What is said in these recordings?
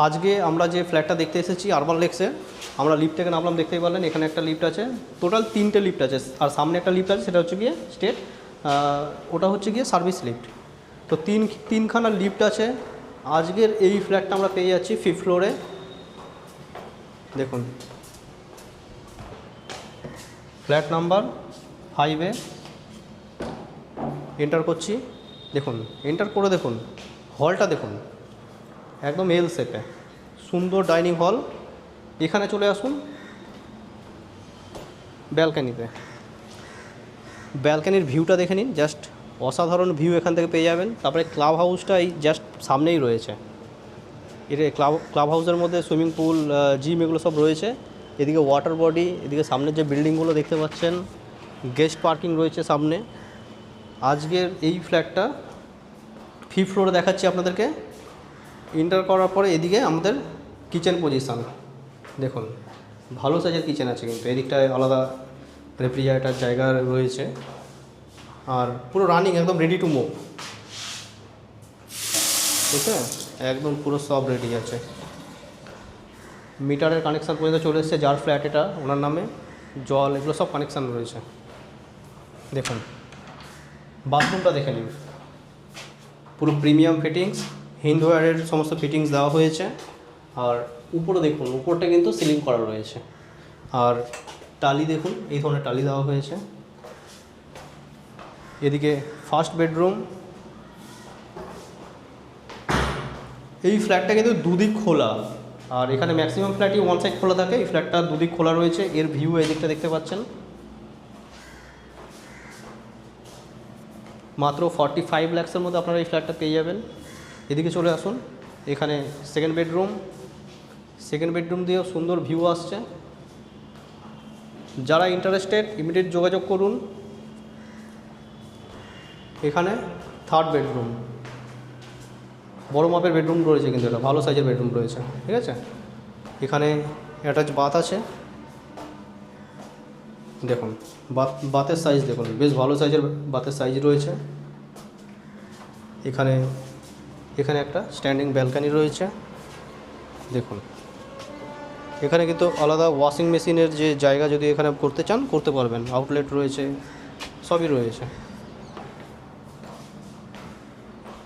আজকে আমরা যে ফ্ল্যাটটা দেখতে এসেছি আরবান লেক্সে, আমরা লিফট থেকে নামলাম, দেখতেই পারলেন এখানে একটা লিফট আছে, টোটাল 3টে লিফট আছে, আর সামনে একটা লিফট আছে সেটা হচ্ছে গিয়ে স্টেট, ওটা হচ্ছে গিয়ে সার্ভিস লিফট। তো তিনখানা লিফট আছে। আজকের এই ফ্ল্যাটটা আমরা পেয়ে যাচ্ছি 5th ফ্লোরে। দেখুন ফ্ল্যাট নাম্বার 5-এ এন্টার করছি। দেখুন এন্টার করে দেখুন হলটা দেখুন, একদম এল শেপে, সুন্দর ডাইনিং হল। এখানে চলে আসুন ব্যালকানিতে, ব্যালকানির ভিউটা দেখে নিন, জাস্ট অসাধারণ ভিউ এখান থেকে পেয়ে যাবেন। তারপরে ক্লাব হাউসটা এই জাস্ট সামনেই রয়েছে, এটা ক্লাব হাউসের মধ্যে সুইমিং পুল, জিম এগুলো সব রয়েছে। এদিকে ওয়াটার বডি, এদিকে সামনের যে বিল্ডিংগুলো দেখতে পাচ্ছেন, গেস্ট পার্কিং রয়েছে সামনে। আজকের এই ফ্ল্যাটটা 5th ফ্লোরে দেখাচ্ছি আপনাদেরকে। এন্টার করার পরে এদিকে আমাদের কিচেন পজিশান দেখুন, ভালো সাইজের কিচেন আছে, কিন্তু এদিকটায় আলাদা রেফ্রিজারেটর জায়গা রয়েছে, আর পুরো রানিং, একদম রেডি টু মুভ। ঠিক আছে, একদম পুরো সব রেডি আছে। মিটারের কানেকশান পর্যন্ত চলে এসেছে, যার ফ্ল্যাট এটা ওনার নামে, জল এগুলো সব কানেকশান রয়েছে। দেখুন বাথরুমটা দেখে নিন, পুরো প্রিমিয়াম ফিটিংস, হিন্দওয়্যারের সমস্ত ফিটিংস দেওয়া হয়েছে। আর উপরে দেখুন, উপরটা কিন্তু সিলিং করা রয়েছে। আর টালি দেখুন, এই ধরনের টালি দেওয়া হয়েছে। এদিকে ফার্স্ট বেডরুম। এই ফ্ল্যাটটা কিন্তু দুদিক খোলা, আর এখানে ম্যাক্সিমাম ফ্ল্যাটই ওয়ান সাইড খোলা থাকে, এই ফ্ল্যাটটা দুদিক খোলা রয়েছে। এর ভিউ এদিকটা দেখতে পাচ্ছেন। মাত্র 45 লাখসের মধ্যে আপনারা এই ফ্ল্যাটটা পেয়ে যাবেন। এদিকে চলে আসুন, এখানে সেকেন্ড বেডরুম দিয়েও সুন্দর ভিউ আসছে। যারা ইন্টারেস্টেড ইমিডিয়েট যোগাযোগ করুন। এখানে থার্ড বেডরুম, বড় মাপের বেডরুম রয়েছে, কিন্তু এটা ভালো সাইজের বেডরুম রয়েছে। ঠিক আছে, এখানে অ্যাটাচ বাথ আছে। দেখুন বাথের সাইজ দেখুন, বেশ ভালো সাইজের বাথের সাইজ রয়েছে। এখানে একটা স্ট্যান্ডিং ব্যালকানি রয়েছে। দেখুন এখানে কিন্তু আলাদা ওয়াশিং মেশিনের যে জায়গা, যদি এখানে করতে চান করতে পারবেন, আউটলেট রয়েছে, সবই রয়েছে।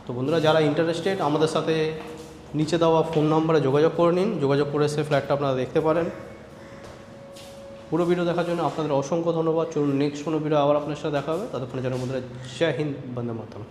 তো বন্ধুরা, যারা ইন্টারেস্টেড আমাদের সাথে নিচে দেওয়া ফোন নাম্বারে যোগাযোগ করে নিন, যোগাযোগ করে এসে ফ্ল্যাটটা আপনারা দেখতে পারেন। পুরো ভিডিও দেখার জন্য আপনাদের অসংখ্য ধন্যবাদ। চলুন নেক্সট কোনো ভিডিও আবার আপনার সাথে দেখা হবে। ততক্ষণে যেন বন্ধুরা, জয় হিন্দ, বন্দে মাতরম।